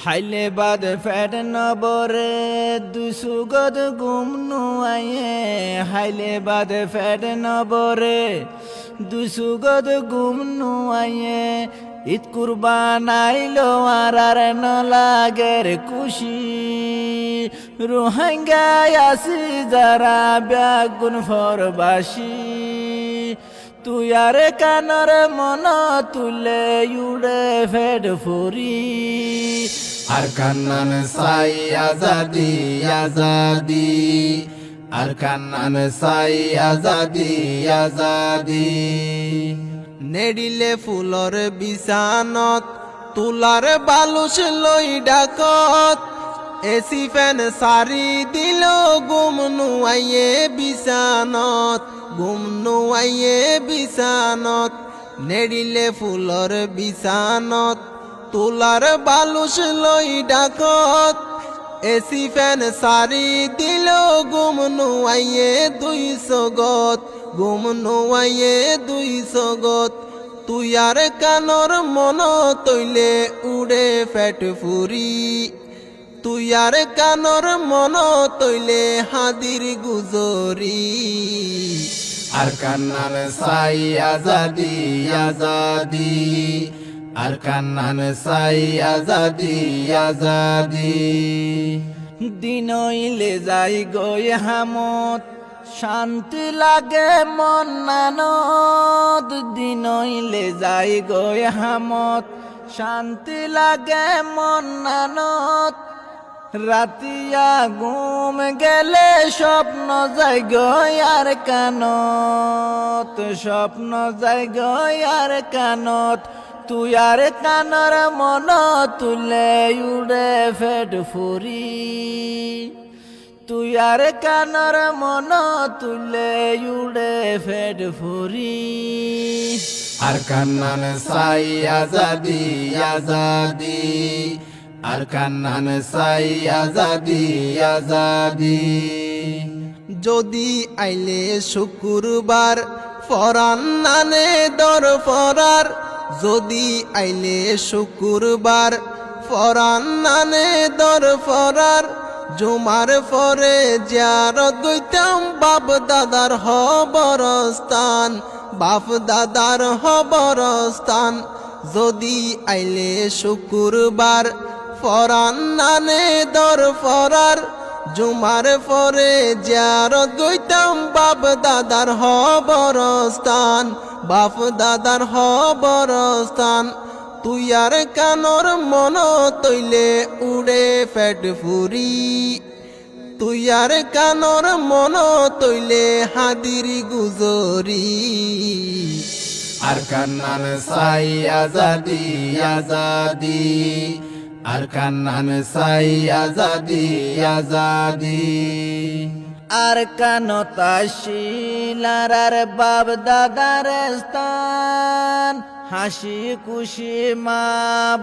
হাইলে বাদ ফেট নবরে দুসুগদ গুম নুয়াইয়ে হাইলে বাদ ফেট নবরে দুসুগদ গুম নুয়াইয়ে ঈদ কুরবান আইলো আর নলাগের খুশি রোহিঙ্গায় আসি যারা ব্যাগুন ফরবাসী তুই আর কানর মন তুলে উড়ে ফেড ফুরি আর কান্নান সাই আজাদি আজাদি আর কান্নান সাই আজাদি আজাদি নেডিলে ফুলর বিছানত তুলার বালুস লই ডাকত এসি ফ্যান সারি দিল গুম নুয়াইয়ে বিছানত গুম নুয়াইয়ে বিছানত নেডিলে ফুলর বিছানত তুলার বালুস লই ডাকত এসি ফ্যান সারি দিল গুম নুয়াইয়ে 200 গত গুম নুয়াইয়ে 200 গত তুই আর কানর মন তৈলে উড়ে ফেট ফুরি তুই আর কানর মন তৈলে হাদির গুজরি আর কান্নান সাই আজাদি আজাদি আর কান্নান সাই আজাদি আজাদি দিনইলে যাই গই হামত শান্তি লাগে মন নানত দিনইলে যাই গই হামত শান্তি লাগে মন নানত রাতিয়া ঘুম গেলে স্বপ্ন যাই গই আর কানত স্বপ্ন যাই গই আর কানত তুই আর কানর মন তুলে উড়ে ফেড ফুরি তুই আর কানর মন তুলে উড়ে ফেড ফুরি আর কান্নান সাই আজাদি আজাদি আর কান্নান সাই আজাদি আজাদি যদি আইলে শুক্রবার ফরান নানে দর ফরার যদি আইলে শুক্রবার ফরান নানে দর ফরার জুমার পরে জিয়ারত গইতাম বাপ দাদার হবরস্থান বাপ দাদার হবরস্থান যদি আইলে শুক্রবার ফরান নানে দর ফরার জুমার পরে জিয়ারত গইতাম বাপ দাদার হবরস্থান বাপ দাদার হবরস্থান তুই আর কানর মন তৈলে উড়ে ফেট ফুরি তুই আর কানর মন তৈলে হাদির গুজরি আর কান্নান সাই আজাদি আজাদি আর কান্নান সাই আজাদি আজাদি আর কানতা শিলার আর বাপ দাদার স্থান হাসি খুশি মা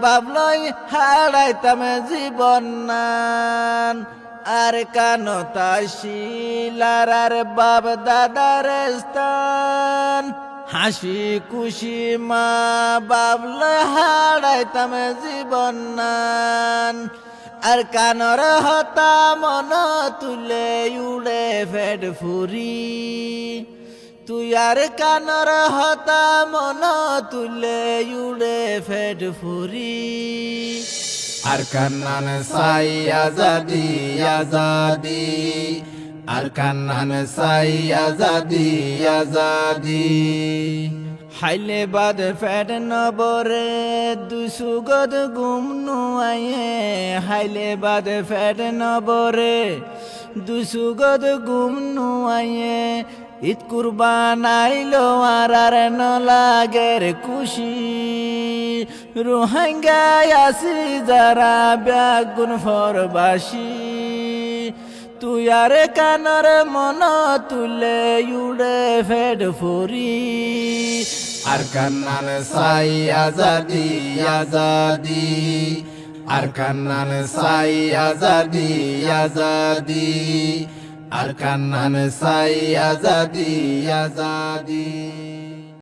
বাবলই হারাইতাম জীবন নান আর কানতা শিলার আর বাপ দাদার স্থান হাসি খুশি মা বাবলই হারাইতাম জীবন নান আর কানর হতা মন তুলে উড়ে ফেড ফুরি তুই আর কানর হতা মন তুলে উড়ে ফেড ফুরি আর কান্নান সাই আজাদি আজাদি আর কান্নান সাই আজাদি আজাদি হাইলে বাদ ফেট নবরে দুসুগদ গুম নুয়াইয়ে হাইলে বাদ ফেট নবরে দুসুগদ গুম নুয়াইয়ে ঈদ কুরবান আইলো আর নলাগের খুশি রোহিঙ্গায় আসি যারা ব্যাগুন ফরবাসী তুই আর কানর মন তুলে উড়ে ফেড ফুরি আর কান্নান সাই আজাদি আজাদি আর কান্নান সাই আজাদি আজাদি আর কান্নান সাই আজাদি আজাদি